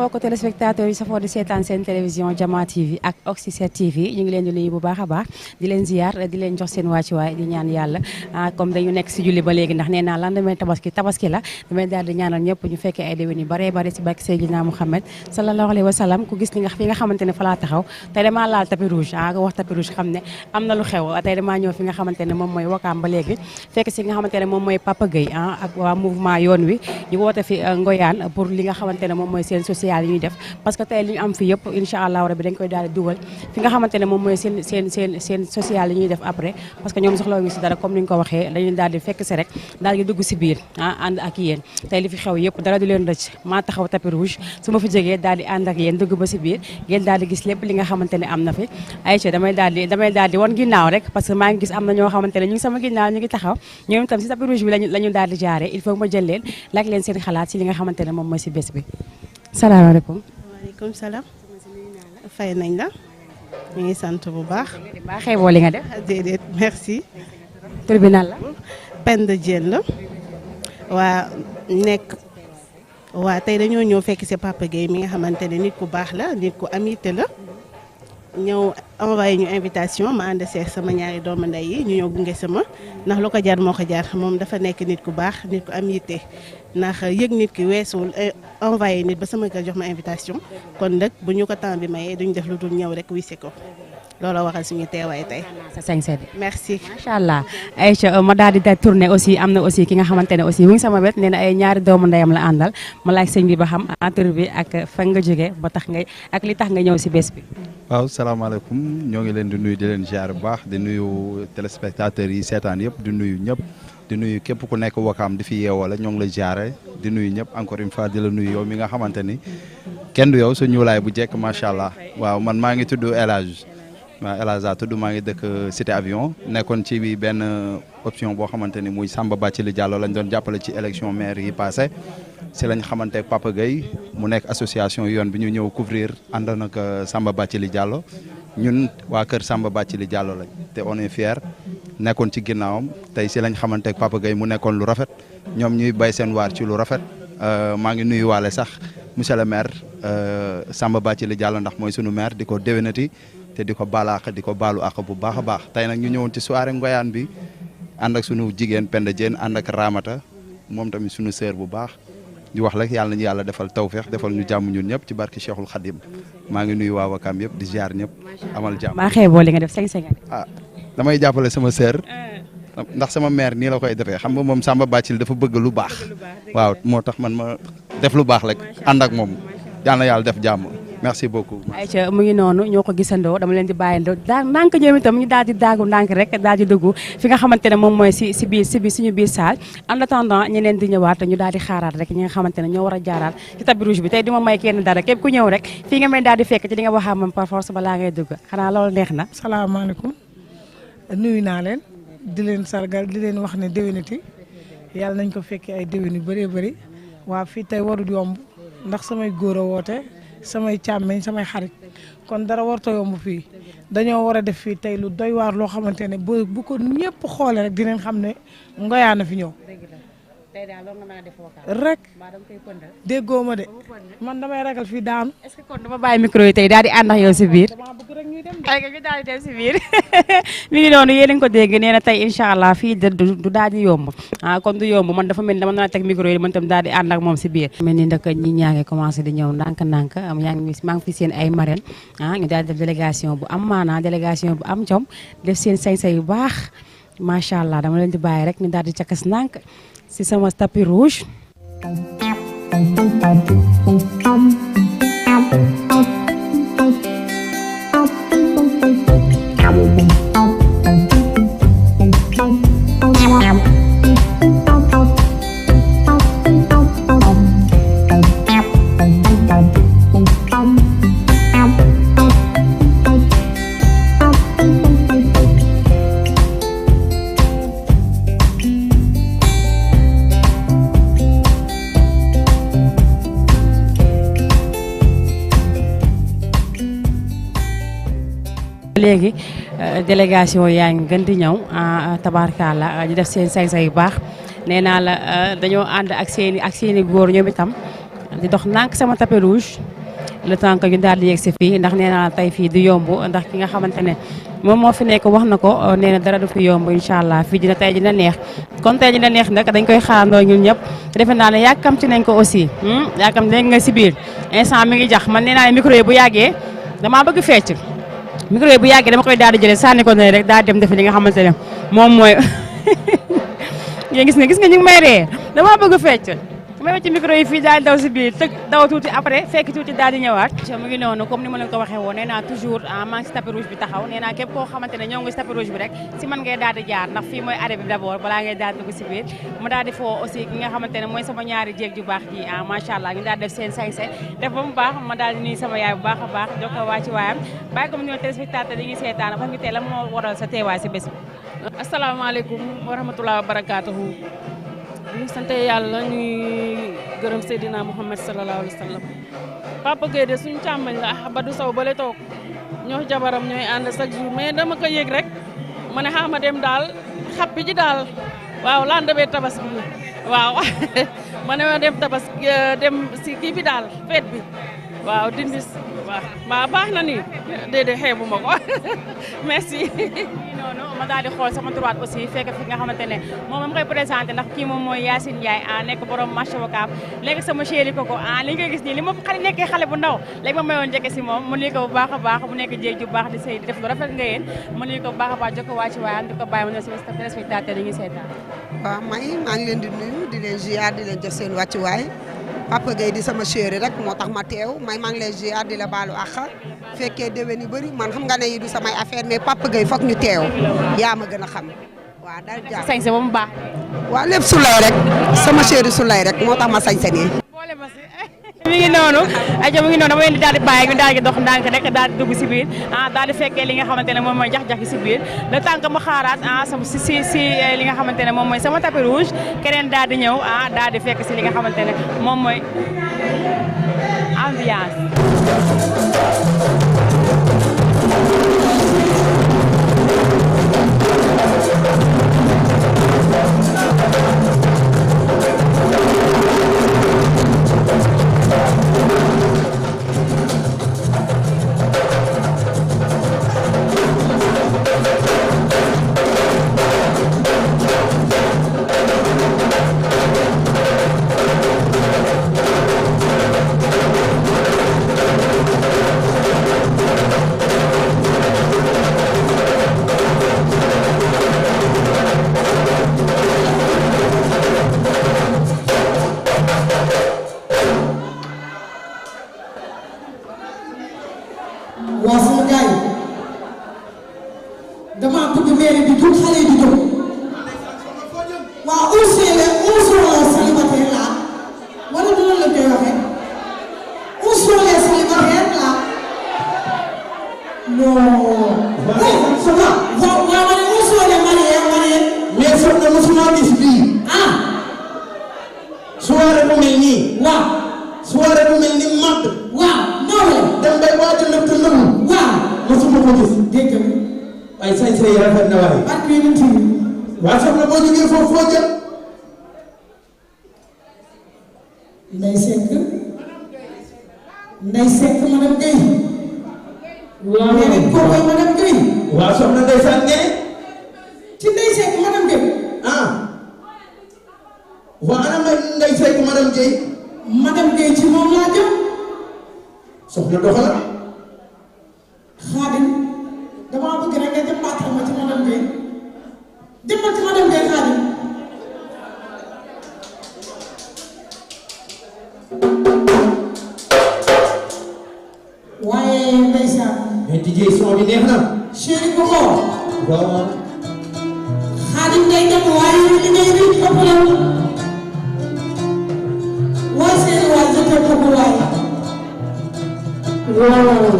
mbokk téléspectateurs yi safoo di seetaan seen télévision Jama TV ak Oxy 7 TV ñu ngi leen di nuyu bu baax a baax di leen ziar di leen jox seen wàccuwaay di ñaan yàlla comme dañu nekk si julli ba léegi ndax nee naa lendemain tabaski la damay daal di ñaanal ñëpp ñu fekkee ay déwén yu baree bari si barke Seydina Mouhamed sallallahu alayhi wa sallam ku gis li nga fi nga xamante ne fa laa taxaw tey damaa laal tapis rouge ko wax tapis rouge xam ne am na lu xew tey damaa ñëw fi nga xamante ne moom mooy Wakaam ba léegi fekk si nga xamante ne moom mooy Papa Gueye ak waa mouvement yoon wi ñu woote fi Ngoyane pour li nga xamante ne moom mooy seen social yi ñuy def parce que tey li ñu am fi yëpp incha allah rabi dañ koy daal di dugal fi nga xamante ne moom mooy seen social yi ñuy def après parce que ñoom soxla wu si dara comme ni ñu ko waxee dañuy daal di fekk si rek daal di dugg si biir ànd ak yéen tey li fi xew yëpp dara du leen rëcc maa taxaw tapis rouge su ma fi jógee daal di ànd ak yéen dugg ba si biir ngeen daal di gis lépp li nga xamante ne am na fi Aïcha damay daal di wan ginnaaw rek parce que maa ngi gis am na ñoo xamante ne ñu ngi sama ginnaaw ñu ngi taxaw ñoom itam si tapis rouge bi lañu daal di jaaree il faut ma jël leen laaj leen seen xalaat si li nga xamante ne moom mooy si bés bi salaamaaleykum. waaleykum salaam. fay nañ la. ñu ngi sant bu baax. baa xeeboo li nga def. déedéet merci. tribunal la. Penda Diène la. waa nekk. waa tey dañoo ñëw fekk ci Papa Gueye mi nga xamante ne nit ku baax la nit ku amité la. ñëw envoyé ñu invitation ma ànd seeg sama ñaari doomu ndey yi ñu ñëw gunge sama ndax lu ko jar moo ko jar moom dafa nekk nit ku baax nit ku am yitte ndax yëg nit ki weesuwul envoyé nit ba sama kër jox ma invitation kon nag bu ñu ko temps bi mayee duñ def lu dul ñëw rek wisi ko looloo waxal suñu teewaay tey. sa sañse bi merci. macha allah Aïcha ma daal di tourné aussi am na aussi ki nga xamante ne aussi mu ngi sama wet nee na ay ñaari doomu ndeyam la àndal ma laaj sëñ bi ba xam tur bi ak fan nga jógee ba tax ngay ak li tax nga ñëw si bés bi. waaw salaamaaleykum ñoo ngi leen di nuyu di leen ziar bu baax di nuyu téléspectateurs yi seetaan yëpp di nuyu ñëpp di nuyu képp ku nekk Wakaam di fi yeewoo la ñoo ngi la ziare di nuyu ñëpp encore une fois di la nuyu yow mi nga xamante ni kenn du yow sa ñuulaay bu jekk macha allah waaw man maa ngi tudd El Hadj waaw El Hadj tudd maa ngi dëkk Cité Avion nekkoon ci bi benn option boo xamante ni muy Samba Bathily Diallo lañ doon jàppale ci élection maire yi passé si lañ xamante ak Papa Gueye mu nekk association yoon bi ñu ñëw couvrir ànd nag Samba Bathily Diallo ñun waa kër Samba Bathily Diallo lañ te on est fier nekkoon ci ginnaawam tey si lañ xamante ak Papa Gueye mu nekkoon lu rafet ñoom ñuy bay seen waar ci lu rafet maa ngi nuyu waale sax monsieur le maire Samba Bathily Diallo ndax mooy sunu maire di ko déwénati te di ko baalaax di ko baalu àq bu baax a baax tey nag ñu ñëwoon ci soirée Ngoyane bi ànd ak sunu jigéen Penda Diène ànd ak Ramata moom tamit sunu sœur bu baax di wax rek yàlla nañu yàlla defal tawféex defal ñu jàmm ñun ñëpp ci barki Cheikhul Khadim maa ngi nuyu waa Wakaam yëpp di ziar ñëpp amal jàmm. maa xeeboo li nga def 5-5. damay jàppale sama sœur ndax sama mère nii la koy defee xam nga moom Samba Bathily dafa bëgg lu baax waaw moo tax man ma def lu baax rek ànd ak moom yàlla na yàlla def jàmm. merci beaucoup. Aïcha mu ngi noonu ñoo ko gisandoo dama leen di bàyyandoo ndànk ñoom itam ñu daal di daagu ndànk rek daal di dugg fi nga xamante ne moom mooy si biir suñu biir saal en attendant ñeneen di ñëwaat ñu daal di xaaraat rek ñi nga xamante ne ñoo war a jaaraat ci tapis rouge bi tey duma may kenn dara képp ku ñëw rek fii nga may daal di fekk ci li nga waxaa moom par force balaa ngay dugg xanaa loolu neex na. salaamaaleykum nuyu naa leen di leen sargal di leen wax ne déwénati yàlla nañ ko fekkee ay déwén yu bëree bëri waa fii tey warul yomb ndax samay góor a woote samay càmmeñ samay xarit kon dara warta yomb fii dañoo war a def fii tey lu doy waar loo xamante ne bu ko ñëpp xoolee rek dinañ xam ne Ngoyane fi ñëw rek déggoo ma de man damay ragal fii daanu. est-ce que kon dama bàyyi micro yi tey daal di ànd ak yow si biir ay ñu daal di dem si biir mi ngi noonu yéen a ngi ko dégg nee na tey incha allah fii du daal di yomb kon du yomb man dafa mel ni dama naa teg micro yi man tam daal di ànd ak moom si biir mel ni nag ñi ñaa ngi commencé di ñëw ndànk-ndànk maa ngi fi seen ay marraine ñu daal di def délégation bu am maanaa délégation bu am jom def seen sañse yu baax macha allah dama leen di bàyyi rek ñu daal di cakas ndànk si sama tapis rouge. léegi délégation yaa ngi gën di ñëw tabarkalla ñu def seen sañse yu baax nee naa la dañoo ànd ak seen i góor ñoom itam di dox nànk sama tapis rouge le temps que ñu daal di yegg si fii ndax nee naa tey fii du yomb ndax ki nga xamante ne moom moo fi nekk wax na ko nee na dara du fi yomb incha allah fii dina tey dina neex kon tey dina neex nag dañ koy xaarandoo ñun ñëpp defe naa ne yàkkamti nañ ko aussi yàkkam dégg nga si biir instant mi ngi jax man nee naa ne micro yi bu yàggee damaa bëgg fecc micro yi bu yàggee dama koy daal di jëlee sànni ko ne rek daal dem defi li nga xamante ne moom mooy yéen gis nga ñu ngi may ree damaa bëgg fecc may wacc micro yi fii daal daw si biir tëg daw tuuti après fekk tuuti daal di ñëwaat mu ngi noonu comme ni ma leen ko waxee woon nee naa toujours maa ngi si tapis rouge bi taxaw nee naa képp koo xamante ne ñëw nga si tapis rouge bi rek si man ngay daal di jaar ndax fii mooy arrêt bi d'abord balaa ngay daal di dugg si biir mu daal di foo aussi ki nga xamante ne mooy sama ñaari jéeg ju baax ji macha allah ñu daal def seen sañse def ba mu baax ma daal di nuyu sama yaay bu baax a baax jox ko waa ci waayam bàyyi ko mu ñëw téléspectateur yi ngi seetaan fa ngi tee la moo waral sa teewaay si bés bi asalaamaaleykum wa rahmatulah wa barakaatuhu ñu sant yàlla ñuy gërëm Seydina Muhammad sallallahu alayhi wa sallam Papa Gueye de suñu càmmañ la Badou Sow bale toog ñoo jabaram ñooy ànd chaque jour mais dama ko yëg rek ma ne xaama dem daal xappi ji daal waaw laan demee tabaski bi waaw ma ne ma dem tabaski dem si kii bi daal fête bi waaw dindis waaw baax na ni déedéet xeebu ma ko merci. noonu ma daal di xool sama droite aussi fekk fi nga xamante ne moom ma koy présenté ndax kii moom mooy Yacine Ndiaye nekk borom marché Wakaam léegi sama chéri koko li nga gis nii li ma nekkee xale bu ndaw léegi ma mayoon njëkk si moom mu nuyu ko bu baax a baax mu nekk jéeg ju baax di sëy di def lu rafet nga yéen mu nuyu ko bu baax a baax jokko waa ci waayam di ko bàyyi ma ne sama téléspectateur yi ngi seetaan. waaw maa ngi leen di nuyu di leen ziar di leen jox seen wàccuwaay Papa Gueye di sama chéri rek moo tax ma teew maa ngi lay ziar di la baalu àq fekkee déwén yu bëri man xam nga ne yi du samay affaire mais Papa Gueye foog ñu teew yaa ma gën a xam waaw daal jàpp sañse ba mu baax. waaw lépp su lay rek sama chéri su lay rek moo tax ma sañse nii. mi ngi noonu aja mu ngi noonu dama leen di daal di bàyyi ñu daal di dox ndànk rek daal di dugg si biir daal di fekkee li nga xamante ne moom mooy jax-jax gi si biir le temps que ma xaaraat sama si li nga xamante ne moom mooy sama tapis rouge keneen daal di ñëw daal di fekk si li nga xamante ne moom mooy ambiance. waa sama gars yi damaa bëgg mairie bi tuuti xale yi di jóg waaw on sont célibataires là wala dina la koy waxee on sont les célibataires là non. ça va waaw ma ne on sont les mariés mais soxna mosuma gis bii. soirée bu mel nii. waaw soirée bu mel ni matt. waaw non dem bay waaj a lëkk lëkk. waaw mosuma ko gis. dégg nga. ay sañ-sañ yi rafet na waaye. ak bii nit yi. waa soxna boo jógee foofu foo jëm. Ndeye Seck madame Gueye. waaw nee nañ kooku ay madame Gueye. waa soxna ndeysaan ngeen. ci Ndeye Seck madame Gueye. waa ana Ndeye Seck madame Gueye. madame Gueye ci moom laa jëm. soxna doxala. Xaadim damaa bëgg rek nga jëmbaatal ma ci madame Gueye. jëmbat ci madame Gueye Xaadim. waaye ndeysaan. mais DJ son bi neex na. chéri bu ko. waaw. Xaadim day dem waaye liggéey bi ëpp la. waaye seeni waay jëkkër ko waay. waaw.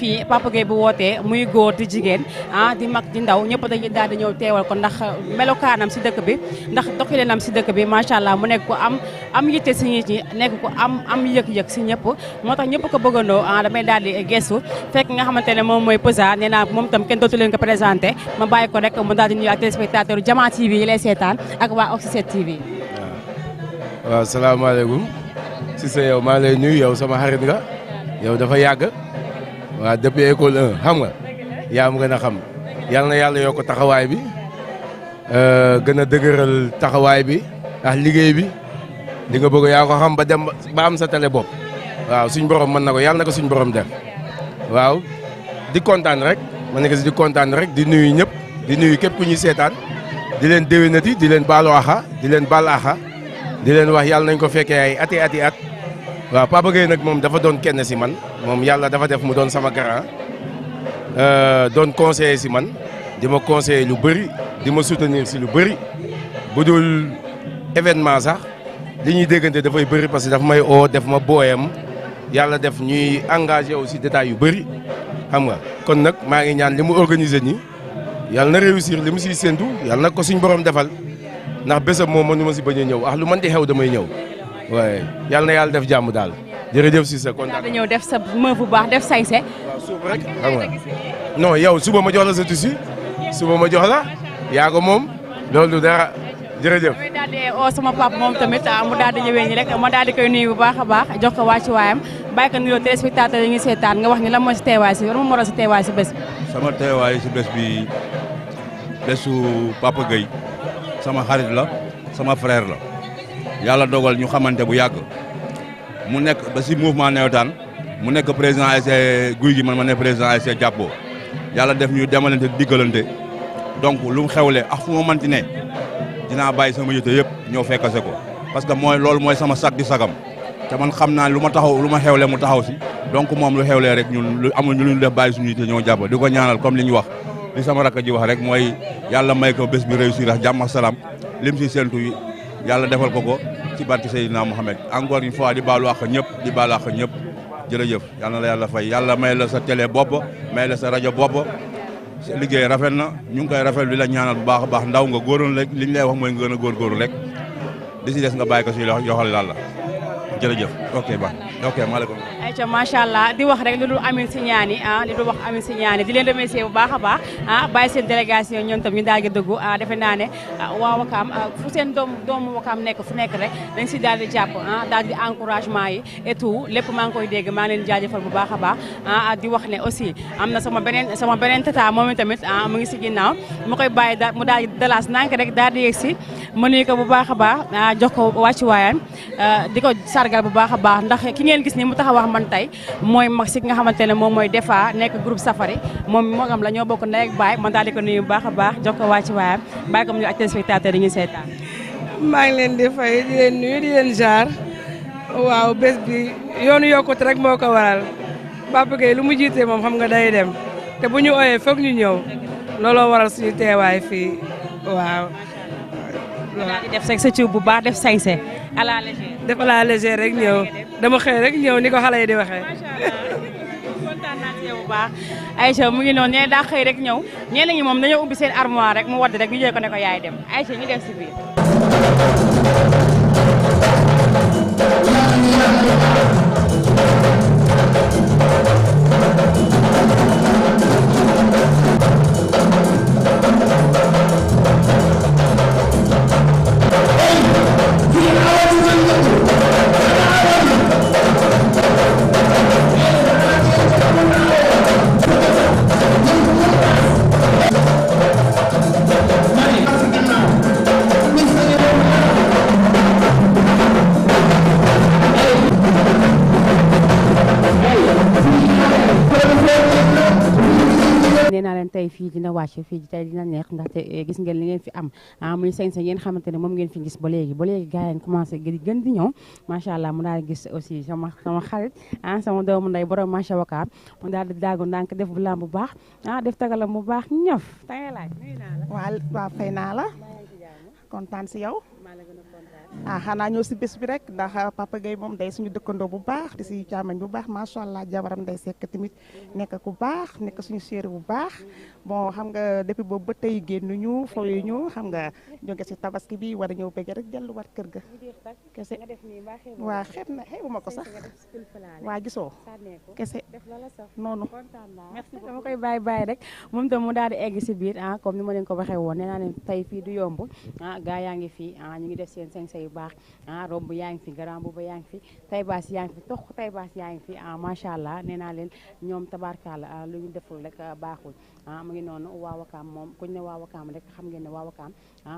fii Papa Gueye bu wootee muy góor di jigéen di mag di ndaw ñëpp dañuy daal di ñëw teewal ko ndax melokaanam si dëkk bi ndax doxalinam si dëkk bi macha allah mu nekk ko am yitte si nit ñi nekk ko am yëg-yëg si ñëpp moo tax ñëpp ko bëggandoo damay daal di gestu fekk nga xamante ne moom mooy Peusa nee naa moom tam kenn dootu leen ko présenté ma bàyyi ko rek mu daal di nuyu ak téléspectateur Jama TV yi lay seetaan ak waa Oxy TV. waaw salaamaaleykum Cissé yow maa lay nuyu yow sama xarit nga yow dafa yàgg waaw depuis école 1 xam nga yaa am gën a xam yal na yàlla yokk taxawaay bi gën a dëgëral taxawaay bi ak liggéey bi di nga bëgg yaa ko xam ba dem ba am sa télé bopp waaw suñ borom mën na ko yàlla na ko suñ borom def waaw di kontaan rek ma nekk si di kontaan rek di nuyu ñëpp di nuyu képp ku ñuy seetaan di leen déwénati di leen baalu axa di leen baal axa di leen wax yàlla nañ ko fekkee ay ati at waaw Papa Gueye nag moom dafa doon kenn si man moom yàlla dafa def mu doon sama grand doon conseiller si man di ma conseiller lu bëri di ma soutenir si lu bëri bu dul événement sax li ñuy déggante dafay bëri parce que daf may oo def ma booyam yàlla def ñuy engagé aussi détails yu bëri xam nga kon nag maa ngi ñaan li mu organiser nii yàlla na réussir li mu siy séntu yàlla nag ko suñ borom defal ndax bésam moom mënu ma si bañ a ñëw lu man di xew damay ñëw waaye yàlla na yàlla def jàmm daal jërëjëf si sa kontaan. daal di ñëw def sa meuf bu baax def sañse. waaw suuf rek xam nga non yow suba ma jox la sa tissu suba ma jox la yaa ko moom loolu dara jërëjëf. damay daal di oo sama papa moom tamit mu daal di ñëwee nii rek ma daal di koy nuyu bu baax a baax jox ko wàccu waayam bàyyi ko nuyoo téléspectateur yi ngi seetaan nga wax ni lan mooy si teewaay si war ma moroon si teewaay si bés bi. sama teewaay si bés bi bésu Papa Gueye sama xarit la sama frère la yàlla dogal ñu xamante bu yàgg mu nekk ba si mouvement nawetaan mu nekk président ASC Guy gi man ma nekk président ASC Jàppo yàlla def ñu demalante diggalante donc lu mu xewle ak fu ma manti ne dinaa bàyyi sama yëte yëpp ñëw fekkase ko parce que mooy loolu mooy sama sag di sagam te man xam naa lu ma xewle mu taxaw si donc moom lu xewlee rek ñun lu amul ñu lu def bàyyi suñu yëte ñëw jàpp di ko ñaanal comme li ñu wax li sama rakk ji wax rek mooy yàlla may ko bés bi réussir ak jàmm ak salaam lim si séntu yàlla defal ko ci barke Seydina Mohamed encore une fois di baalu àq ñëpp di baalu àq ñëpp jërëjëf yal na la yàlla fay yàlla may la sa télé bopp may la sa rajo bopp liggéey rafet na ñu ngi koy rafet li la ñaanal bu baax a baax ndaw nga góoroon rek li ñu lay wax mooy nga gën a góorgóorlu rek di si des nga bàyyi ko si yoxal yàlla jërëjëf ok maaleykum. ayca macha allah di wax rek li du Amine Signani li du wax Amine Signani di leen remercier bu baax a baax bàyyi seen délégation ñoom tam ñu daal di dëggu defe naa ne waa Wakaam fu seen doomu Wakaam nekk fu nekk rek dañ si daal di jàpp daal di encouragement yi et tout lépp maa ngi koy dégg maa ngi leen jaajëfal bu baax a baax di wax ne aussi am na sama beneen tata moom tamit mu ngi si ginnaaw mu koy bàyyi mu daal di dalaas nank rek daal di yegg si ma nuyu ko bu baax a baax jox ko wàccuwaayam di ko sargal bu baax a baax ndax ki ngeen gis ni mu tax a wax man tey mooy mag si nga xamante ne moom mooy Defa nekk groupe Safari moom moogam la ñoo bokk ndey ak baay man daal di ko nuyu bu baax a baax jox ko wàccuwaayam bàyyi ko mu nuyu ak téléspectateur yi ñuy seetaan. maa ngi leen di fay di leen nuyu di leen jaar waaw bés bi yoonu yokkute rek moo ko waral Papa Gueye lu mu jiite moom xam nga day dem te bu ñu ooyee foog ñu ñëw looloo waral suñu teewaay fii waaw. daal di def sa cuub bu baax def sañse à la légère. def à la légère rek ñëw dama xëy rek ñëw ni ko xale yi di waxee. kontaan naa ci yow bu baax Aïcha mu ngi noonu ñee daa xëy rek ñëw ñeneen ñi moom dañoo ubbi seen armoire rek mu wadd rek ñu jël ko ne ko yaay dem Aïcha ñu def si biir. nee naa leen tey fii dina wàcc fii tey dina neex ndaxte gis ngeen li ngeen fi am muy sañ ngeen xamante ne moom ngeen fi gis ba léegi gars yi commencé gën di ñëw macha allah mu daal di gis aussi sama xarit sama doomu nday borom macha wakaam mu daal di daagu ndànk def bu lam bu baax def tagalam bu baax ñëf tangay laaj nuyu naa la waaw fay naa la kontaan si yow. maa la gën a kontaan. xanaa ñëw si bés bi rek ndax Papa Gueye moom day suñu dëkkandoo bu baax di si càmmañ bu baax macha allah jabaram day sekk tamit nekk ku baax nekk suñu chéri bu baax bon xam nga depuis boobu ba tey génnuñu fooyu ñu xam nga jóge si tabaski bi war a ñëw bëgg rek delluwaat kër ga. kese waa xeeb na xeebuma ko sax waa gisoo kese noonu. merci dama koy bàyyi rek moom tam mu daal di egg si biir comme ni ma leen ko waxee woon nee naa leen tey fii du yomb gaa yaa ngi fi ñu ngi def seen sañse yu baax robe yaa ngi fi grand boobu yaa ngi fi tay baas yaa ngi fi tox tay baas yaa ngi fi macha allah nee naa leen ñoom tabarkaala lu ñu deful rek baaxul mu ngi noonu waa Wakaam moom kuñ ne waa Wakaam rek xam ngeen ne waa Wakaam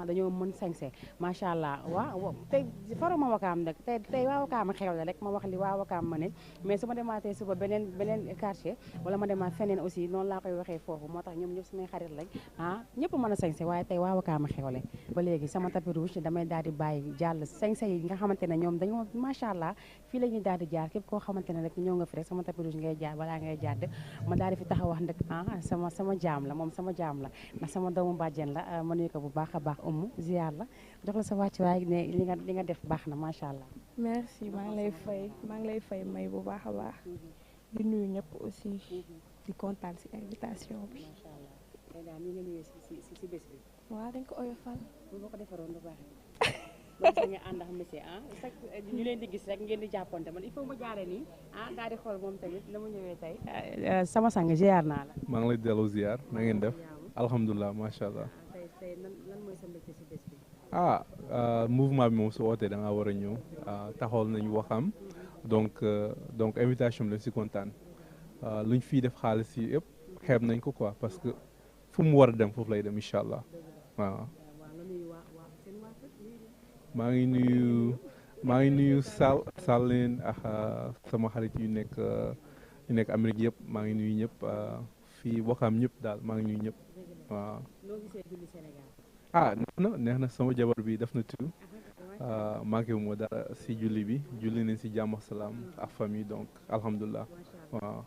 dañoo mën sañse macha allah waaw tey faruma Wakaam rek tey waa Wakaam xew la rek ma wax li waa Wakaam ma ne mais su ma demaatee suba beneen quartier wala ma demaat feneen aussi noonu laa koy waxee foofu moo tax ñoom ñëpp samay xarit lañ ñëpp mën a sañse waaye tey waa Wakaam xewle ba léegi sama tapis rouge damay daal di bàyyi jàll sañse yi nga xamante ne ñoom dañoo macha allah fii la ñuy daal di jaar képp koo xamante ne rek ñëw nga fi rek sama tapis rouge ngay jaar balaa ngay jàdd ma daal di fi taxaw wax ndëkk sama jaam la moom sama jaam la ndax sama doomu bàjjen la ma nuyu ko bu baax a baax umu ziar la jox la sa wàccuwaay ne li nga def baax na macha allah. merci maa ngi lay fay may bu baax a baax di nuyu ñëpp aussi di kontaan si invitation bi. macha allah tey daal ñu ngi nuyu si bés bi. waaw dañ ko oyofal. bu ko defaroon lu baax loolu sa nga ànd ak monsieur ñu leen di gis rek ngeen di jàppante man il faut ma jaaree nii daal di xool moom tamit na mu ñëwee tey sama sang ziar naa la. maa ngi lay dellu ziar na ngeen def alhamdulilah macha allah. tey lan mooy sa mbégte si bés bi. mouvement bi moom su ootee da ngaa war a ñëw taxawal nañu Wakaam donc invitation bi lañ si kontaan luñ fiy def xaalis yi yëpp xeeb nañ ko quoi parce que fu mu war a dem foofu lay dem incha allah waaw. maa ngi nuyu Sall leen ak sama xarit yu nekk Amérique yëpp maa ngi nuyu ñëpp fii Wakaam ñëpp daal maa ngi nuyu ñëpp waaw. neex na sama jabar bi def na tout manqué wu ma dara si julli bi julli nañ si jàmm ak salaam ak famille donc alhamdulilah waaw.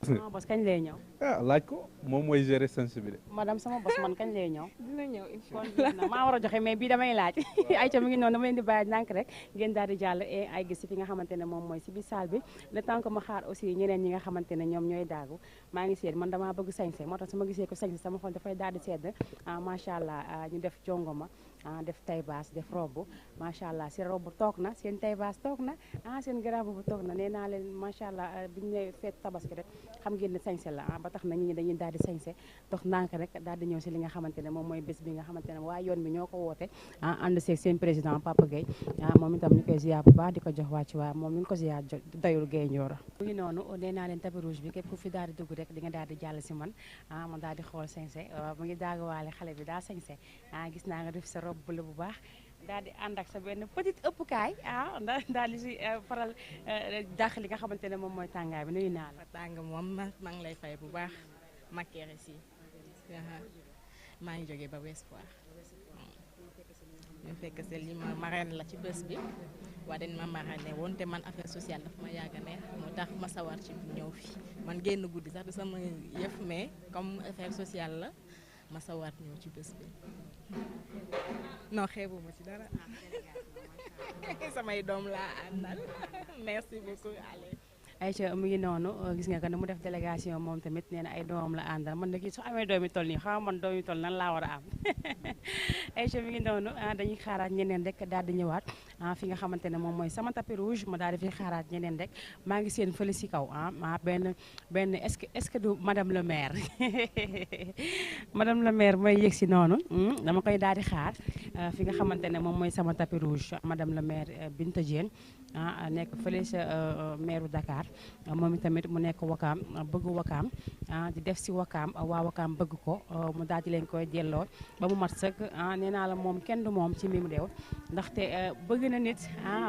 sama bos kañ lay ñëw. laaj ko moom mooy gérer sens bi de. madame sama bos man kañ lay ñëw. dina ñëw incha allah maa war a joxe mais bii damay laaj ayca mi ngi noonu dama leen di bàyyi ndànk rek ngeen daal di jàll ay gis fi nga xamante ne moom mooy si biir salle bi le temps que ma xaar aussi ñeneen ñi nga xamante ne ñoom ñooy daagu maa ngi seet man damaa bëgg sañse moo tax su ma gisee ko sañse sama xol dafay daal di sedd macha allah ñu def jongoma def tay baas def robe macha allah seen robe toog na seen tay baas toog na seen grand bu toog na nee naa leen macha allah bi ñu ne feet tabaski rek xam ngeen ne sañse la ba tax na ñi dañuy daal di sañse dox ndànk rek daal di ñëw si li nga xamante ne moom mooy bés bi nga xamante ne waa yoon bi ñoo ko woote ànd seeg seen président Papa Gueye moom itam ñu koy ziar bu baax di ko jox wàcc waaye moom ñu ko ziar doyul Gueye Ndioro mu ngi noonu nee naa leen tapis rouge bi képp ku fi daal di dugg rek di nga daal di jàll si man man daal di xool sañse mu ngi daagawaale xale bi daa sañse gis naa nga def sa robe bleu bu baax daal di ànd ak sa benn petite ëppukaay daal di si faral dàq li nga xamante ne moom mooy tàngaay bi nuyu naa la. tàng moom maa ngi lay fay bu baax makkeere si maa ngi jógee ba Ouest Foire ñu fekk se li ma marraine la ci bés bi waa dañ ma marraine woon te man affaire sociale dafa ma yàgg a neex moo tax ma sawar ci ñëw fi man génn guddi sax du sama yëf mais comme affaire sociale la ma sawar ñëw ci bés bi non xeebuma ci dara samay doom laa àndal merci beaucoup allez. Aïcha mu ngi noonu gis nga ko ne mu def délégation moom tamit nee na ay doomam la àndal man de kii su amee doomi toll nii xam man doomi toll nan laa war a am Aïcha mi ngi noonu dañuy xaaraat ñeneen rek daal di ñëwaat fi nga xamante ne moom mooy sama tapis rouge ma daal di fi xaaraat ñeneen rek maa ngi seen fële si kaw benn est-ce que du madame le maire madame le maire mooy yëg si noonu dama koy daal di xaar fi nga xamante ne moom mooy sama tapis rouge madame le maire Binta Diène nekk fële sa maire Dakar moom itamit mu nekk Wakaam bëgg Wakaam di def si Wakaam waa Wakaam bëgg ko mu daal di leen koy delloo ba mu mat sëkk nee naa la moom kenn du moom ci mim réew ndaxte bëgg na nit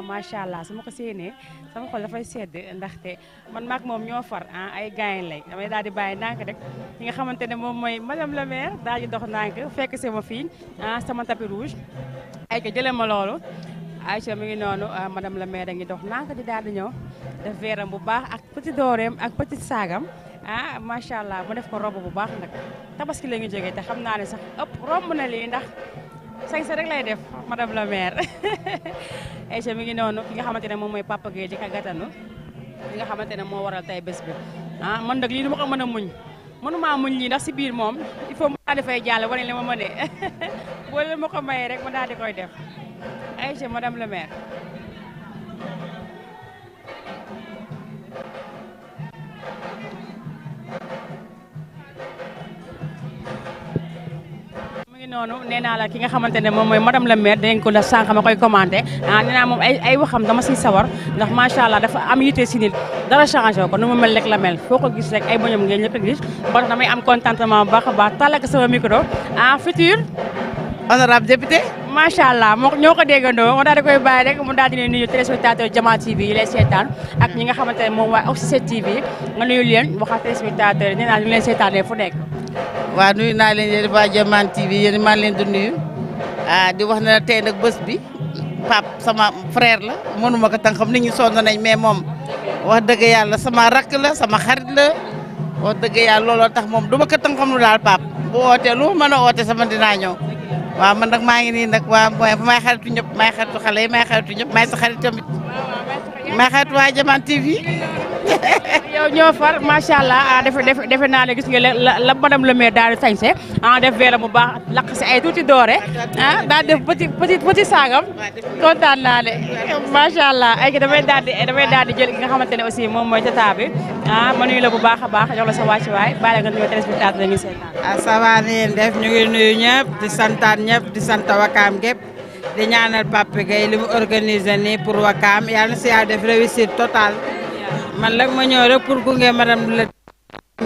macha allah su ma ko séenee sama xol dafay sedd ndaxte man maag moom ñoo far ay gaañ lay damay daal di bàyyi ndànk rek ki nga xamante ne moom mooy madame la maire daal di dox ndànk fekk si ma fii sama tapis rouge ay ko jëlee ma loolu Aïcha mi ngi noonu madame la maire a ngi dox ndànk di daal di ñëw def veeram bu baax ak petit dooreem ak petit saagam macha allah mu def ko robe bu baax nag tabaski la ngi jógee te xam naa ne sax ëpp romb na lii ndax sañse rek lay def madame la maire Aïcha mi ngi noonu ki nga xamante ne moom mooy Papa Gueye di ka gàttanu li nga xamante ne moo waral tey bés bi man nag lii du ma ko mën a muñ mënuma muñ lii ndax si biir moom il faut mu daal di fay jàll wane li ma mënee boo leen ma ko mayee rek ma daal di koy def Aïcha madame la maire. noonu nee naa la ki nga xamante ne moom mooy madame la maire dinañ ko la sànq ma koy commenté nee naa moom ay waxam dama siy sawar ndax macha allah dafa am yitte si nit dara changé ko nu mu mel rek la mel foo ko gis rek ay bañam ngeen ñëpp a gis ba tax damay am contentement bu baax a baax tàllal sama micro futur honorable député macha allah ñoo ko déggandoo moo daal di koy bàyyi rek mu daal di nuyu téléspectateur Jama TV yi lay seetaan ak ñi nga xamante ne moom waa Oxy TV nga nuyu leen waxaat téléspectateur nee naa ñu leen seetaanee fu nekk. waaw nuyu naa leen yéen waa Jama TV yéen maa leen di nuyu di wax ne tey nag bés bi Pape sama frère la mënuma ko tànk xam nit ñi sonn nañ mais moom wax dëgg yàlla sama rakk la sama xarit la wax dëgg yàlla looloo tax moom du ma ko tànk xam lu daal Pape bu ootee lu mën a oote sama dinaa ñëw. waaw man nag maa ngi nii nag waa may xaritu ñëpp may xaritu xale yi may xaritu ñëpp may sa xarit tamit may xaritu waa Jama TV. yow ñoo far macha allah defe naa ne gis nga la madame le maire daal di sañse def veela mu baax lakk si ay tuuti doore daal def petit saagam kontaan naa ne macha allah ay damay daal di jël ki nga xamante ne aussi moom mooy tata bi ma nuyu la bu baax a baax jox la sa wàccuwaay bàyyi la nga nuyoo téléspectateur ñu seetaan. ça va ni ngeen def ñu ngi nuyu ñëpp di santaan ñëpp di sant Wakaam gépp di ñaanal Papa Gueye li mu organisé nii pour Wakaam yàlla na si yàlla def réussite totale. man nag ma ñëw rek pour gunge madame la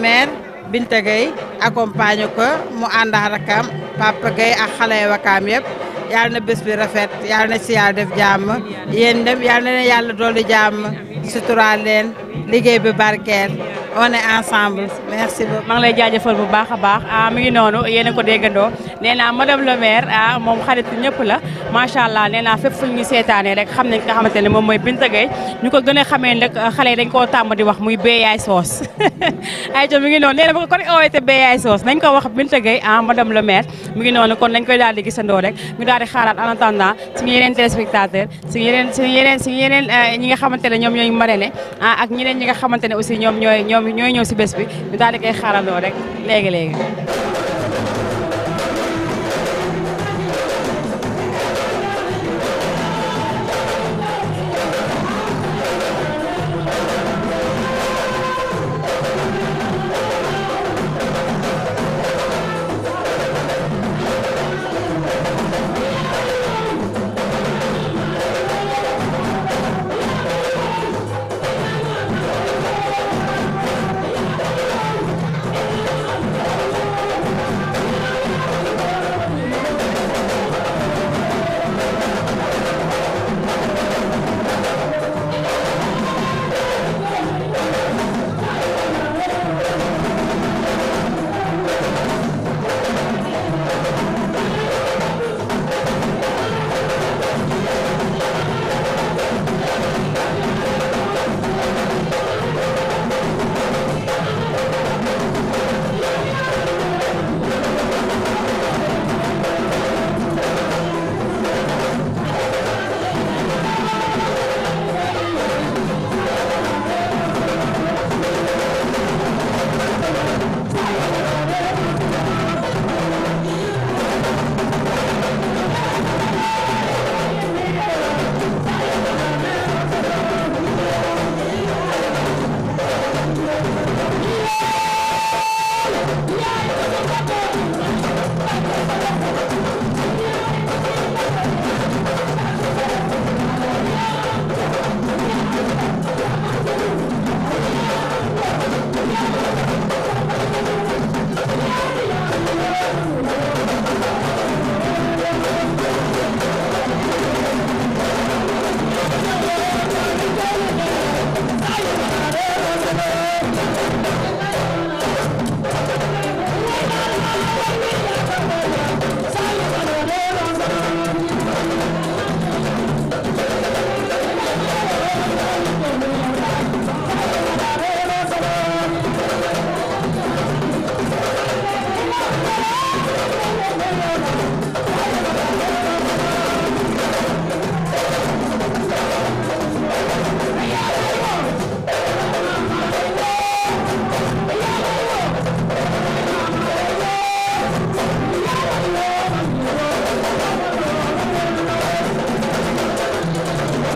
maire Binta Gueye accompagne ko mu ànd ak rakam Papa Gueye ak xale yi Wakaam yëpp yàlla na bés bi rafet yàlla na si yàlla def jàmm yéen dem yàlla na yàlla dolli jàmm suturaal leen liggéey bi barkeel on est ensemble merci beaucoup. maa ngi lay jaajëfal bu baax a baax mi ngi noonu yéen a ko déggandoo nee naa madame le maire moom xarit ñëpp la macha allah nee naa fépp fu ñu seetaanee rek xam nañ nga xamante ne moom mooy Binta Gueye ñu ko gën a xamee nag xale yi dañ koo tàmm di wax muy béyaay soos ay co mi ngi noonu nee na ba ko ooyete béyaay soos nañ ko wax Binta Gueye madame le maire mi ngi noonu kon dañ koy daal di gisandoo rek ñu daal di xaaraat en attendant suñu yeneen téléspectateur suñu yeneen ñi nga xamante ne ñoom ñooy marraine ak ñeneen ñi nga xamante ne aussi ñoom ñooy ñëw si bés bi ñu daal di koy xaarandoo rek léegi.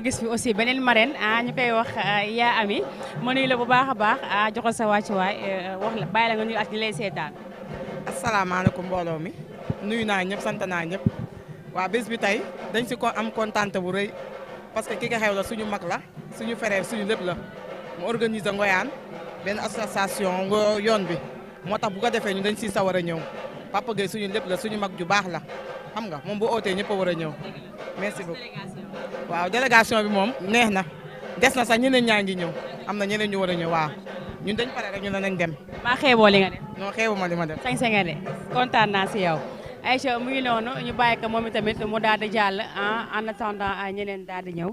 gis fi aussi beneen marraine ñu koy wax yaa ami ma nuyu la bu baax a baax joxal sa wàccuwaay wax la bàyyi la nga nuyu ak di lay seetaan. asalaamaaleykum mbooloo mi nuyu naa ñëpp sant naa ñëpp waa bés bi tey dañ si am kontaan bu rëy parce que ki nga xew la suñu mag la suñu frère suñu lépp la mu organiser Ngoyane benn association yoon bi moo tax bu ko defee ñu dañ siy sawar a ñëw Papa Gueye suñu lépp la suñu mag ju baax la xam nga moom bu ootee ñëpp a war a ñëw merci beaucoup. waaw délégation bi moom neex na des na sax ñeneen ñaa ngi ñëw am na ñeneen ñu war a ñëw waaw ñun dañ pare rek ñu ne nañ dem. maa xeeboo li nga def. non xeebuma li ma def. sañ nga de kontaan naa si yow. Aïcha mu ngi noonu ñu bàyyi ko moom itamit mu daal di jàll en attendant ñeneen daal di ñëw.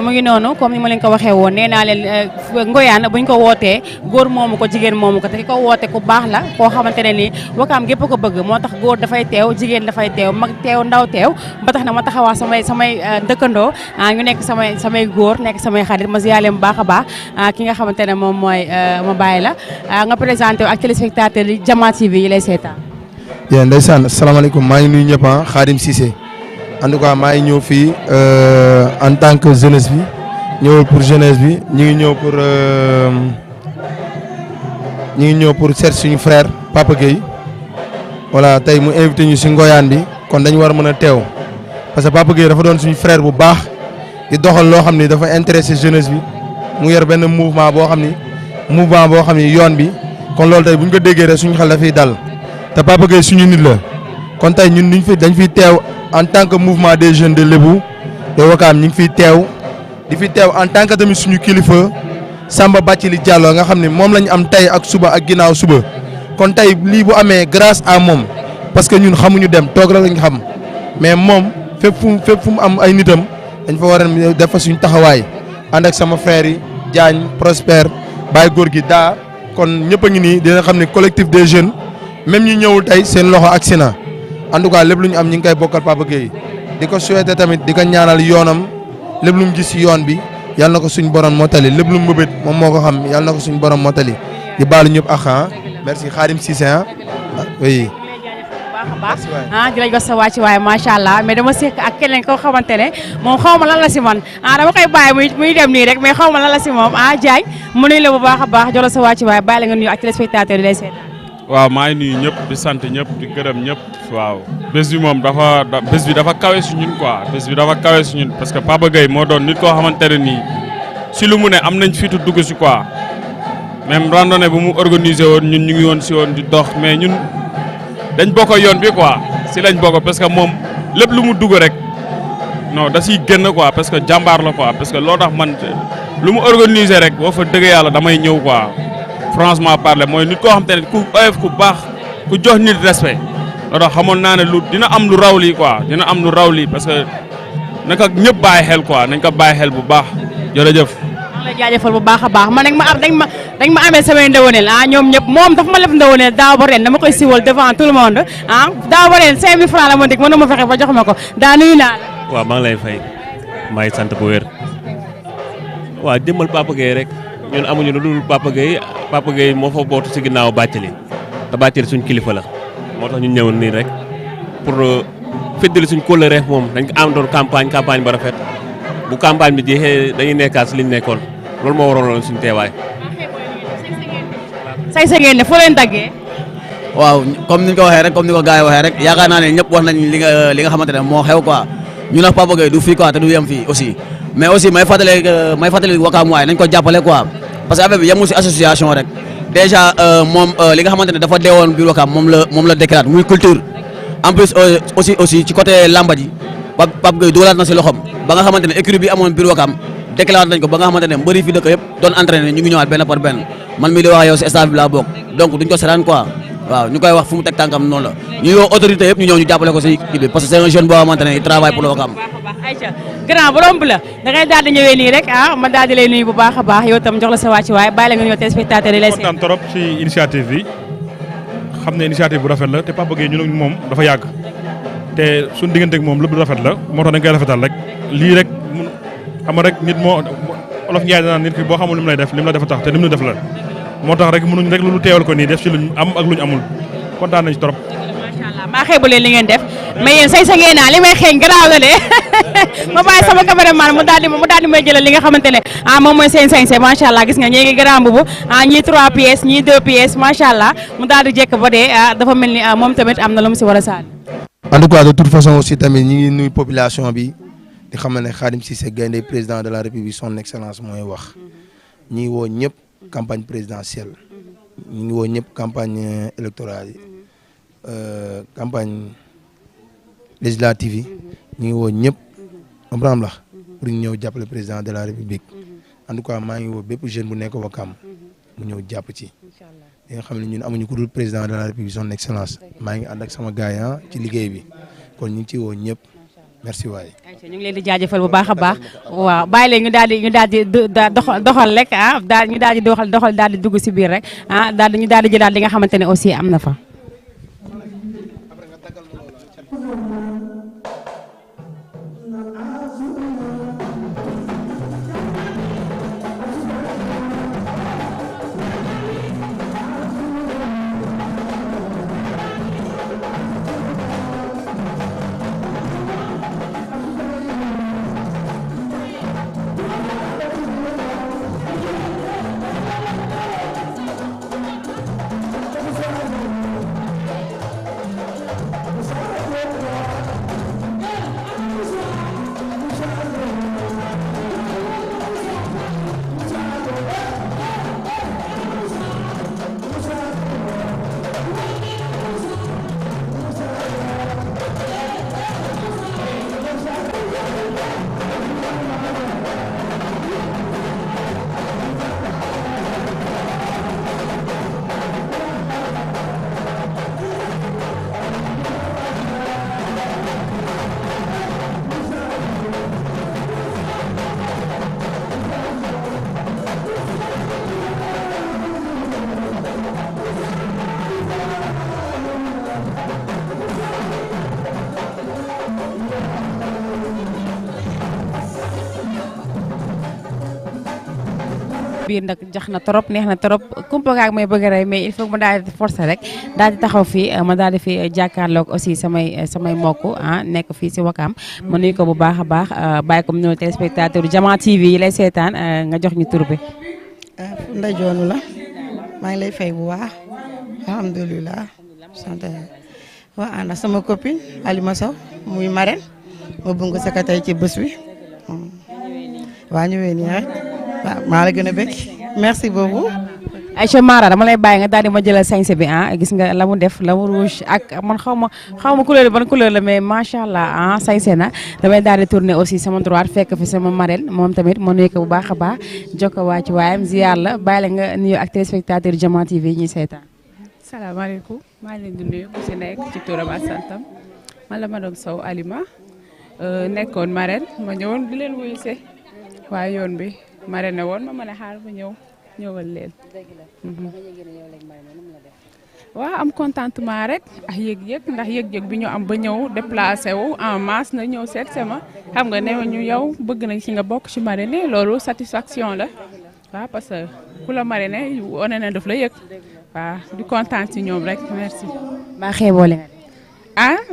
mu ngi noonu comme ni ma leen ko waxee woon nee naa leen Ngoyane buñ ko wootee góor moomu ko jigéen moomu ko te ki ko woote ku baax la koo xamante ne ni Wakaam gépp ko bëgg moo tax góor dafay teew jigéen dafay teew mag teew ndaw teew ba tax na ma taxawaa samay dëkkandoo ñu nekk samay góor nekk samay xarit ma ziyaale bu baax a baax ki nga xamante ne moom mooy ma bàyyi la nga présenté ak téléspectateur yi Jama TV yi lay seetaan. yéen ndeysaan asalaamaaleykum maa ngi nuyu ñëpp Khadim Cissé en tout cas maa ngi ñëw fii en tant que jeunesse bi ñëwul pour jeunesse bi ñu ngi ñëw pour seet suñu frère Papa Gueye voilà tey mu invité ñu si Ngoyane bi kon dañu war a mën a teew parce que Papa Gueye dafa doon suñu frère bu baax di doxal loo xam ni dafa intéressé jeunesse bi mu yor benn mouvement boo xam ni yoon bi kon loolu tey bu ñu ko déggee rek suñu xel dafay dal te Papa Gueye suñu nit la kon tey ñun dañ fiy teew en tant que mouvement des jeunes de Lébou de Wakaam ñu ngi fiy teew di fi teew en tant que tamit suñu kilifa Samba Bathily Diallo nga xam ne moom la ñu am tey ak suba ak ginnaaw suba kon tey lii bu amee grâce à moom parce que ñun xamuñu dem toog rek lañ xam mais moom fépp fu mu am ay nitam dañ fa war a def fa suñu taxawaay ànd ak sama frère yi Diagne Prosper Baye Góor gi daa kon ñëpp a ngi nii dina xam ne collectif des jeunes même ñi ñëwul tey seen loxo agsi na en tout cas lépp lu ñu am ñu ngi koy bokkal Papa Gueye di ko souhaiter tamit di ko ñaanal yoonam lépp lu mu gis ci yoon bi yàlla na ko suñu borom mottali lépp lu mu mëbët moom moo ko xam yàlla na ko suñu borom mottali di baalu ñëpp ak merci Khadim Cissé oui. di la jox sa wàcc waaye macha allah mais dama sekk ak keneen koo xamante ne moom xaw ma lan la si man dama koy bàyyi muy dem nii rek mais xaw ma lan la si moom Diagne mu nuyu la bu baax a baax jox la sa wàcc waaye bàyyi la nga nuyu ak téléspectateur yi lay seetaan. waaw maa ngi nuyu ñëpp di sant ñëpp di gërëm ñëpp waaw bés bi moom dafa kawe si ñun quoi bés bi dafa kawe si ñun parce que Papa Gueye moo doon nit koo xamante ne nii si lu mu ne am nañ fitu dugg si quoi même randonnée bu mu organisé woon ñun ñu ngi woon si woon di dox mais ñun dañ bokk yoon bi quoi si lañ bokk parce que moom lépp lu mu dugg rek non da siy génn quoi parce que jàmbaar la quoi parce que loo tax man lu mu organisé rek boo fa dëgg yàlla damay ñëw quoi. franchement parler mooy nit koo xam te ne ku oyof ku baax ku jox nit respect loolu xamoon naa ne dina am lu raw lii quoi dina am lu raw lii parce que naka ñëpp bàyyi xel quoi nañ ko bàyyi xel bu baax jërëjëf. maa ngi lay jaajëfal bu baax a baax man dañ ma amee samay ndawaneel ñoom ñëpp moom dafa ma lef ndawaneel daaw ba ren dama koy siwal devant tout le monde daaw ba ren 5000 francs la ma dig mën na ma fexe ba jox ma ko daa nuyu naa la. waaw maa ngi lay fay maa ngi sant bu wér waaw jëmmal Papa Gueye rek ñun amuñu lu dul Papa Gueye moo fa bootu si ginnaaw Bathily te Bathily suñ kilifa la moo tax ñu ñëwoon nii rek pour feddali suñ kóllëre moom dañ ko am doon campagne ba rafet bu campagne bi jeexee dañuy nekkaat si liñ nekkoon loolu moo waraloon suñu teewaay. say sa ngeen ne foo leen daggee. waaw comme ni ñu ko waxee rek comme ni ko gars yi waxee rek yaakaar naa ne ñëpp wax nañ li nga xamante ne moo xew quoi ñu nag Papa Gueye du fii quoi te du yem fii aussi mais aussi may fàttali Wakaam waay nañ ko jàppale quoi parce que affaire bi yemul si association rek déjà moom li nga xamante ne dafa deewoon biir Wakaam moom la déclaré muy culture en plus aussi ci côté lamba ji Papa Gueye dugalaat na si loxom ba nga xamante ne écurie bi amoon biir Wakaam déclaré nañ ko ba nga xamante ne mbëri fi dëkk yëpp doon entraîné ñu ngi ñëwaat benn par benn man mii di wax yow si staff bi laa bokk donc duñ ko seetaan quoi waaw ñu koy wax fu mu teg tànkam noonu la ñu woo autorité yëpp ñu ñëw ñu jàppale ko si kii bi parce que c'est un jeune boo xamante ne il travaille pour le Wakaam. Aïcha grand borom bu la da ngay daal di ñëwee nii rek ma daal di lay nuyu bu baax a baax yow tam jox la sa wàcc waaye bàyyi la nga ñëw téléspectateur yi lay kontaan trop ci initiative bi xam ne initiative bu rafet la te Papa Gueye ñun ak moom dafa yàgg te suñu diggante ak moom lépp lu rafet la moo tax dañ koy rafetal rek lii rek xam nga rek nit moo olof Njaay danaan nit ki boo xamul li mu lay def li mu la def tax te li mu la def la moo tax rek mënuñ rek lu teewal ko nii def ci luñ am ak luñ amul kontaan nañ ci trop. macha allah maa xeebu leen li ngeen def mais yéen say sa ngeen naa li may xeeñ garaaw la de ma bàyyi sama cameraman mu daal di may jëlal li nga xamante ne moom mooy seen sañse macha allah gis nga ñii ngi grand bubu ñii 3 pièces ñii 2 pièces macha allah mu daal di jekk ba dee dafa mel ni moom tamit am na lu mu si war a saal. en tout cas de toute façon aussi tamit ñi ngi nuyu population bi di xam ne Khadim Cissé Gaïndé président de la République son excellence mooy wax ñi ngi woo ñëpp campagne présidentielle ñi ngi woo ñëpp campagne électorale yi campagne législative yi ñu ngi woo ñëpp comprendre la pour ñu ñëw jàppale président de la République en tout cas maa ngi woo bépp jeune bu nekk Wakaam mu ñëw jàpp ci li nga xam ne ñun amuñu ku dul président de la République son excellence maa ngi ànd ak sama gars yi ci liggéey bi kon ñu ngi ciy woo ñëpp merci waay. ñu ngi leen di jaajëfal bu baax a baax waaw bàyyi leen ñu daal di doxal rek ñu daal di doxal daal di dugg si biir rek ñu daal di jëlaat li nga xamante ne aussi am na fa. biir nag jax na trop neex na trop kumpa gaag may bëgg a rey mais il faut ma daal di forcer rek daal di taxaw fii ma daal di fi jàkkaarloog aussi samay mbokk nekk fii si Wakaam ma nuyu ko bu baax a baax bàyyi ko mu ñëw téléspectateur Jama TV yi lay seetaan nga jox ñu tur bi. Ndeye Joonu la maa ngi lay fay bu baax alhamdulilah sant waa ànd sama copine Alima Sow muy marraine ma bëgg sa ka tey ci bés bi waa ñëwee nii rek waaw maa la gën a bëgg merci beaucoup. Aïcha Mara dama lay bàyyi nga daal di ma jëlal sañse bi gis nga la mu def la mu rouge ak man xaw ma couleur ban couleur la mais macha allah sañse na damay daal di tourner aussi sama droite fekk fi sama marraine moom tamit ma nuyu ko bu baax a baax jox ko waa ci waayam ziar la bàyyi la nga nuyu ak téléspectateur Jama TV ñuy seetaan. salaamaaleykum maa ngi leen di nuyu ku si nekk ci turam ak santam man la madame Sow Alima nekkoon marraine ma ñëwoon di leen wuyu see waaye yoon bi marraine woon ma mën a xaar ma ñëwal leen. waaw am contentement rek ak yëg-yëg ndax yëg-yëg bi ñu am ba ñëw déplacé wu en masse na ñëw seet sama xam nga ne ñu yow bëgg nañ ci nga bokk ci marraine loolu satisfaction la waaw parce que ku la marraine wane na daf la yëg waaw di kontaan ci ñoom rek merci. maa xeeboo leen.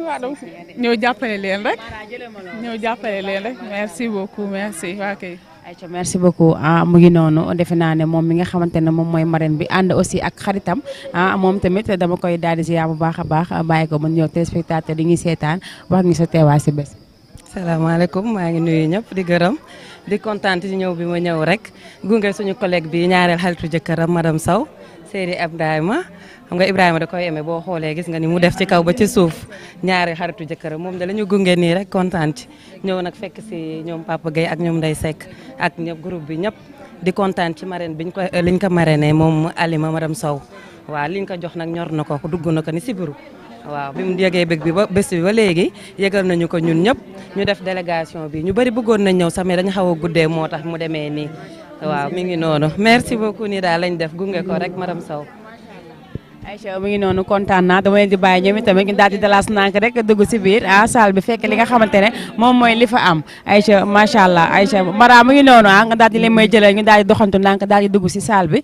waaw donc ñëw jàppale leen rek merci beaucoup merci waa kay. ayca merci beaucoup mu ngi noonu defe naa ne moom mi nga xamante ne moom mooy marraine bi ànd aussi ak xaritam moom tamit dama koy daal di ziar bu baax a baax bàyyi ko mën ñëw téléspectateur di ñuy seetaan wax ñu sa teewaay si bés. salaamaaleykum maa ngi nuyu ñëpp di gërëm di kontaan ci ñëw bi ma ñëw rek gunge suñu collègue bi ñaareel xaritu jëkkëram madame Sow Seydi Ibrahima xam nga Ibrahima da koy aimé boo xoolee gis nga ni mu def ci kaw ba ci suuf ñaari xaritu jëkkëram moom da la ñu gunge nii rek kontaan ci ñëw nag fekk si ñoom Papa Gueye ak ñoom Ndeye Seck ak ñëpp groupe bi ñëpp di kontaan ci marraine biñ ko liñ ko marraine moom Alima madame Sow waaw liñ ko jox nag ñor na ko dugg na ko ni si biiru waaw bi mu yëgee bëgg bi ba bés bi ba léegi yëgal nañu ko ñun ñëpp ñu def délégation bi ñu bëri bëggoon nañ ñëw sax mais dañu xaw a guddee moo tax mu demee nii waaw mi ngi noonu merci beaucoup nii daal lañ def gunge ko rek madame Sow. Aïcha mu ngi noonu kontaan naa dama leen di bàyyi ñoom itamit ñu daal di dalaas nànk rek dugg si biir salle bi fekk li nga xamante ne moom mooy li fa am Aïcha macha allah Aïcha Mara mu ngi noonu nga daal di leen may jëlee ñu daal di doxantu nànk daal di dugg si salle bi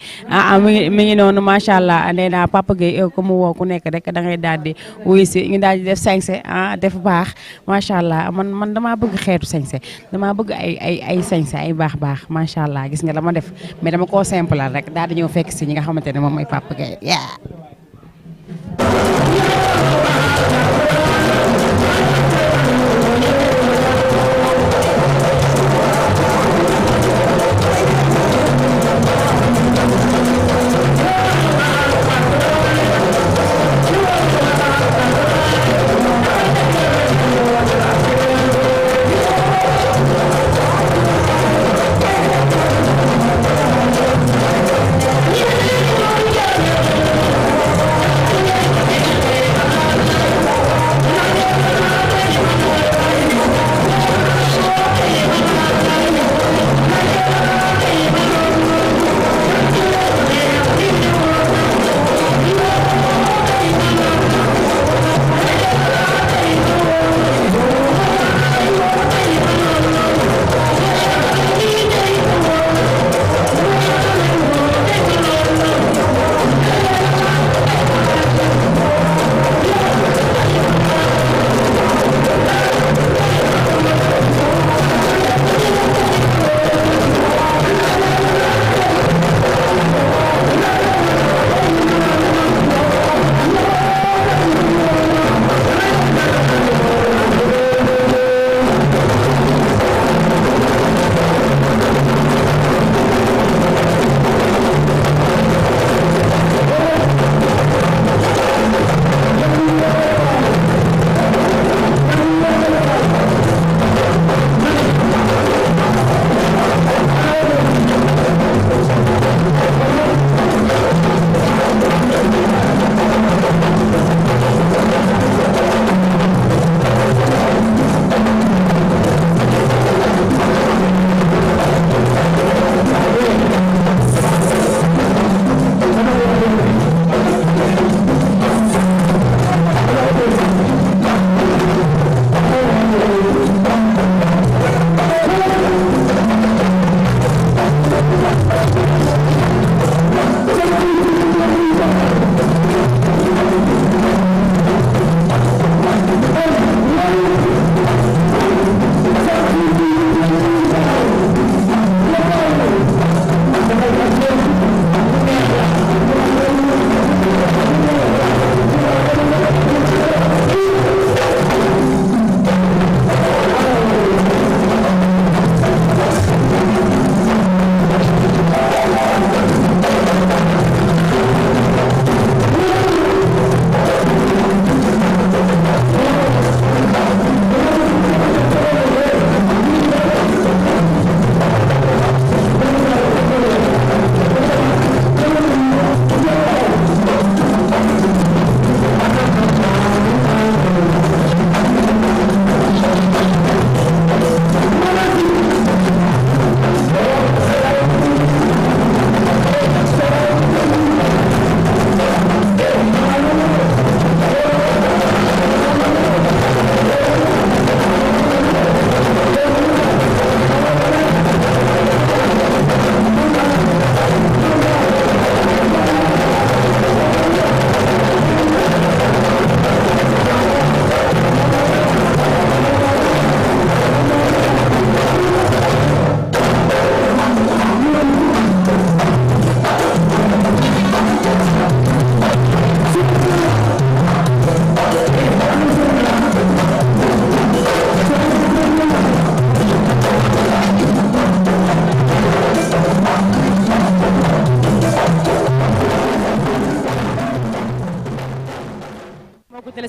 mi ngi noonu macha allah nee naa Papa Gueye ku mu woo ku nekk rek da ngay daal di wuyu si ñu daal di def sañse def baax macha allah man damaa bëgg xeetu sañse damaa bëgg ay sañse ay baax macha allah gis nga la ma def mais dama koo simple rek daal di ñëw fekk si ñi nga xamante ne moom mooy Papa Gueye Yeah.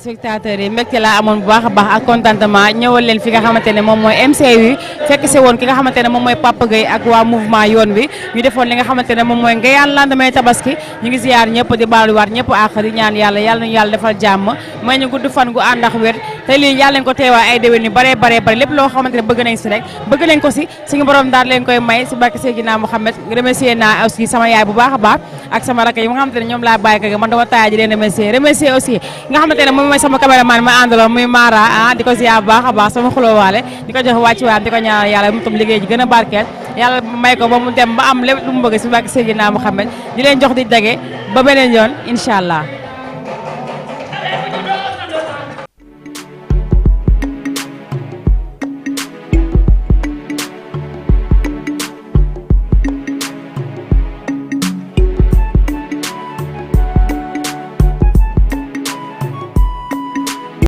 téléspectateurs yi mbégte laa amoon bu baax a baax ak contentement ñëwal leen fi nga xamante ne moom mooy MCU fekk si woon ki nga xamante ne moom mooy Papa Gueye ak waa mouvement yoon bi ñu defoon li nga xamante ne moom mooy ngayaan lendemain tabaski ñu ngi ziar ñëpp di baaluwaat ñëpp àq di ñaan yàlla nañu yàlla defal jàmm may ñu gudd fan gu ànd ak wér te lii yàlla nañ ko teewaa ay déwén yu bare lépp loo xamante ne bëgg nañ si rek bëgg nañ ko si suñu borom daal leen koy may si barke Seydina Mouhamed remercier naa aussi sama yaay bu baax a baax ak sama rakk yi nga xamante ne ñoom laa bàyyi ko man dama taaya ji leen remercier aussi nga xamante ne moom mooy sama caméraman ma àndaloon muy Mara di ko ziar bu baax a baax sama xulóowaale di ko jox wàcc waam di ko ñaanal yàlla mu tam liggéey ji gën a barkeel yàlla may ko ba mu dem ba am lépp lu mu bëgg si barke Seydina Mouhamed di leen jox di dage ba beneen yoon incha allah